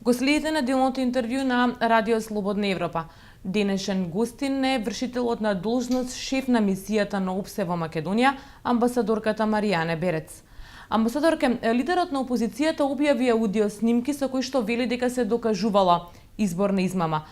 Го следите неделното интервју на Радио Слободна Европа. Денешен гостин е вршителот на должност шеф на мисијата на ОБСЕ во Македонија, амбасадорката Мариане Берец. Амбасадорке, лидерот на опозицијата објави аудио снимки со кои што вели дека се докажувала изборна измама.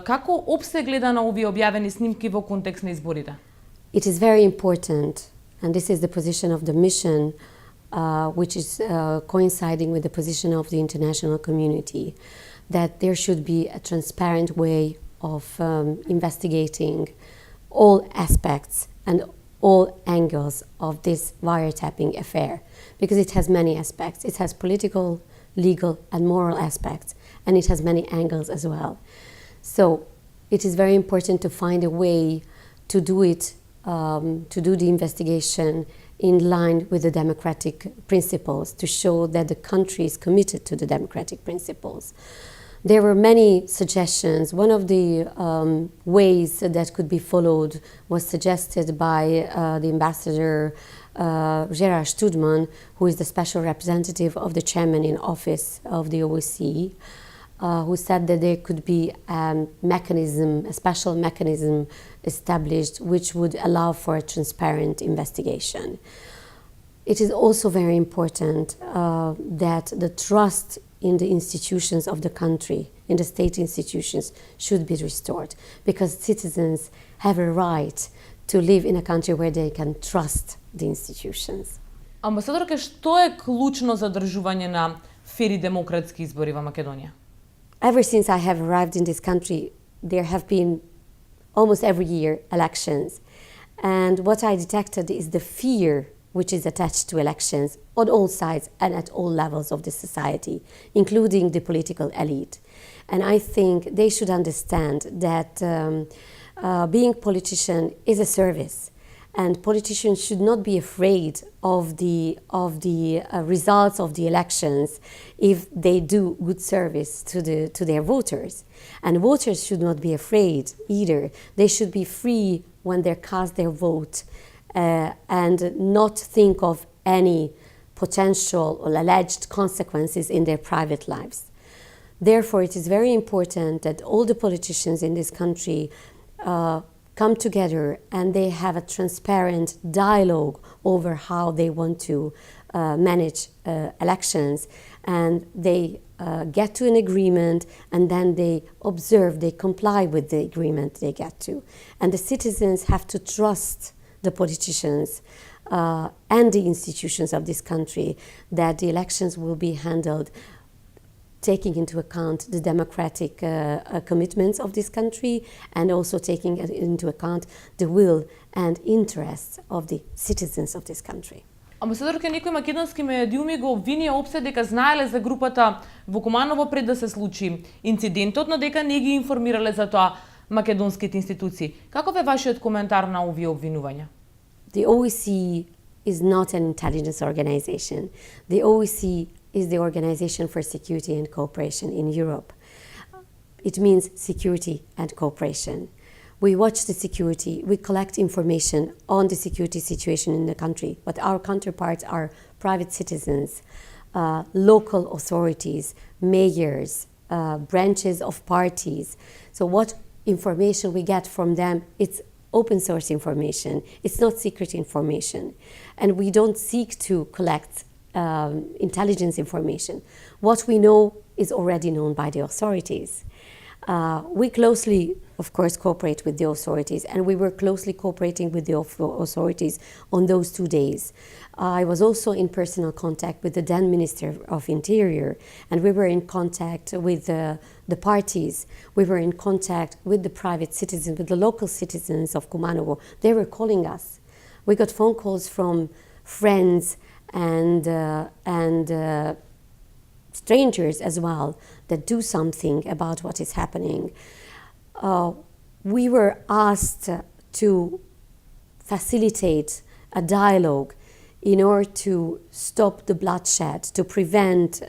Како ОБСЕ гледа на овие објавени снимки во контекст на изборите? It is very important, and this is the position of the mission, which is coinciding with the position of the international community, that there should be a transparent way of investigating all aspects and all angles of this wiretapping affair, because it has many aspects. It has political, legal and moral aspects, and it has many angles as well. So it is very important to find a way to do it, to do the investigation in line with the democratic principles, to show that the country is committed to the democratic principles. There were many suggestions. One of the ways that could be followed was suggested by the ambassador Gerard Studman, who is the special representative of the chairman in office of the OBSE, who said that there could be a mechanism, a special mechanism established which would allow for a transparent investigation. It is also very important that the trust in the institutions of the country, in the state institutions, should be restored, because citizens have a right to live in a country where they can trust the institutions. Амбасадорке, што е клучно за одржување на фери демократски избори во Македонија? Ever since I have arrived in this country, there have been almost every year elections. And what I detected is the fear which is attached to elections on all sides and at all levels of the society, including the political elite. And I think they should understand that being politician is a service, and politicians should not be afraid of the results of the elections if they do good service to their voters. And voters should not be afraid either. They should be free when they cast their vote and not think of any potential or alleged consequences in their private lives. Therefore, it is very important that all the politicians in this country come together and they have a transparent dialogue over how they want to manage elections, and they get to an agreement, and then they observe, they comply with the agreement they get to. And the citizens have to trust the politicians and the institutions of this country that the elections will be handled taking into account the democratic commitments of this country, and also taking into account the will and interests of the citizens of this country. Амбасадорке, некои македонски медиуми го обвинија ОБСЕ дека знаеле за групата во Куманово пред да се случи инцидентот, но дека не ги информирале за тоа македонските институции. Каков е вашиот коментар на овие обвинувања? The OBSE is not an intelligence organization. The OBSE is the Organization for Security and Cooperation in Europe. It means security and cooperation. We watch the security, we collect information on the security situation in the country, but our counterparts are private citizens, local authorities, mayors, branches of parties. So what information we get from them, it's open source information, it's not secret information. And we don't seek to collect intelligence information. What we know is already known by the authorities. We closely, of course, cooperate with the authorities, and we were closely cooperating with the authorities on those 2 days. I was also in personal contact with the then Minister of Interior, and we were in contact with the parties. We were in contact with the private citizens, with the local citizens of Kumanovo. They were calling us. We got phone calls from friends and strangers as well that do something about what is happening. We were asked to facilitate a dialogue in order to stop the bloodshed, to prevent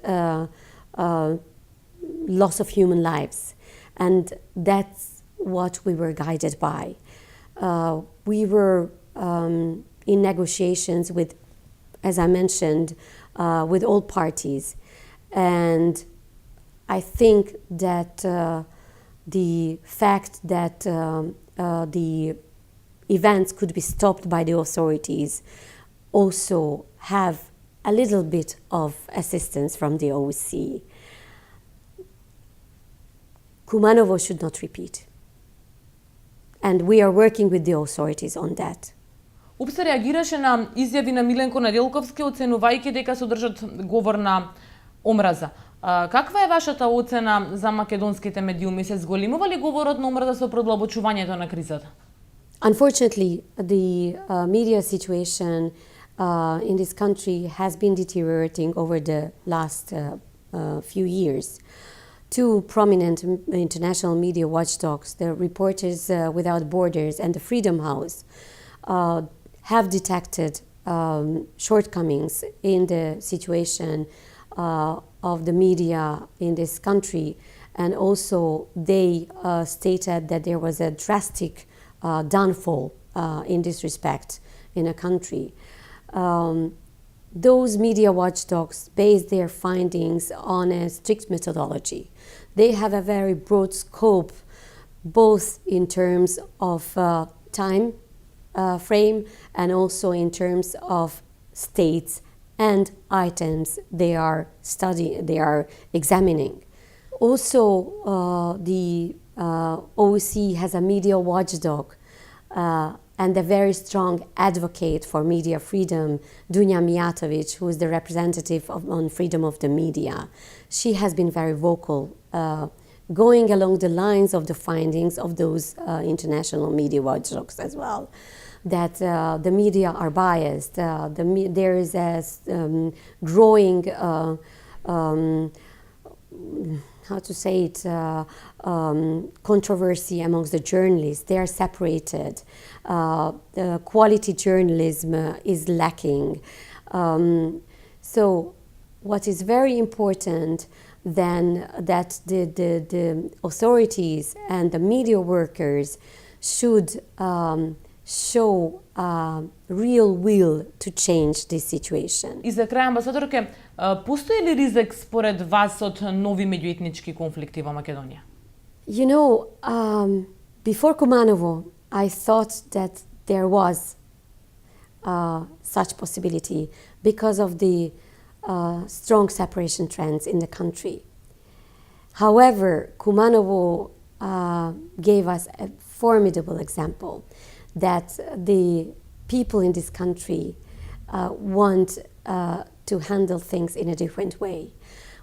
loss of human lives. And that's what we were guided by. We were in negotiations with, as I mentioned, with all parties. And I think that the fact that the events could be stopped by the authorities also have a little bit of assistance from the OBSE. Kumanovo should not repeat. And we are working with the authorities on that. ОБСЕ реагираше на изјави на Миленко Неделковски, оценувајќи дека содржат говор на омраза. Каква е вашата оцена за македонските медиуми? Се зголемува ли говорот на омраза со продлабочувањето на кризата? Unfortunately, the media situation in this country has been deteriorating over the last few years. Two prominent international media watchdogs, the Reporters Without Borders and the Freedom House, have detected shortcomings in the situation of the media in this country, and also they stated that there was a drastic downfall in this respect in a country. Those media watchdogs base their findings on a strict methodology. They have a very broad scope, both in terms of time frame and also in terms of states and items they are studying, they are examining. Also, the OBSE has a media watchdog and a very strong advocate for media freedom, Dunja Mijatovic, who is the representative on freedom of the media. She has been very vocal, going along the lines of the findings of those international media watchdogs as well, that the media are biased. There is a growing, how to say it, controversy amongst the journalists. They are separated. The quality journalism is lacking. So what is very important then that the authorities and the media workers should show real will to change this situation. И за крај, амбасадорке, постои ли ризик според вас од нови меѓуетнички конфликти во Македонија? You know, before Kumanovo, I thought that there was such possibility because of the strong separation trends in the country. However, Kumanovo gave us a formidable example that the people in this country want to handle things in a different way.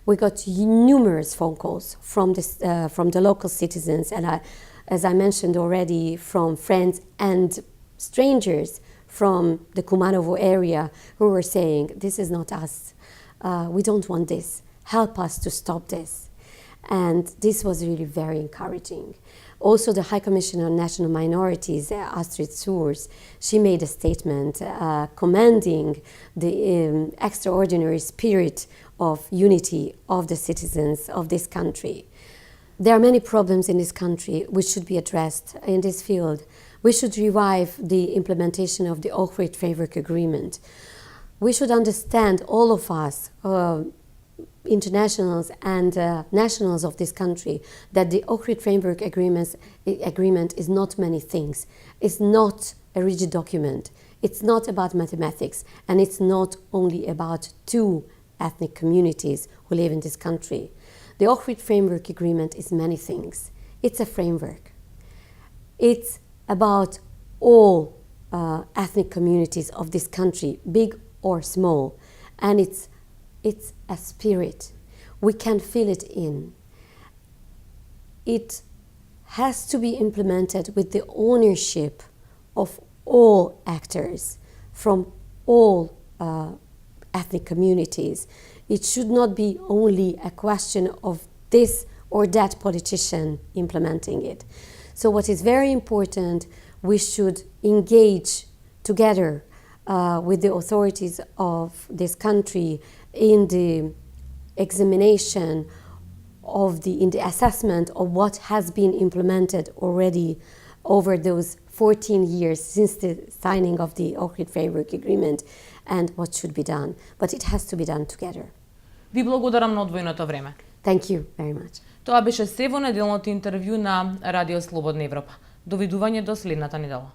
We got numerous phone calls from the local citizens, and as I mentioned already, from friends and strangers from the Kumanovo area who were saying, this is not us, we don't want this, help us to stop this. And this was really very encouraging. Also, the High Commissioner on National Minorities, Astrid Soers, she made a statement commending the extraordinary spirit of unity of the citizens of this country. There are many problems in this country which should be addressed in this field. We should revive the implementation of the Ohrid Framework Agreement. We should understand, all of us, internationals and nationals of this country, that the Ohrid Framework Agreement is not many things. It's not a rigid document. It's not about mathematics, and it's not only about two ethnic communities who live in this country. The Ohrid Framework Agreement is many things. It's a framework. It's about all ethnic communities of this country, big or small, and it's a spirit. We can feel it in. It has to be implemented with the ownership of all actors from all ethnic communities. It should not be only a question of this or that politician implementing it. So what is very important, we should engage together with the authorities of this country in the examination of in the assessment of what has been implemented already over those 14 years since the signing of the Ohrid Framework Agreement and what should be done. But it has to be done together. Ви благодарам на одвоеното време. Thank you very much. Тоа беше се во неделното интервју на Радио Слободна Европа. Довидување до следната недела.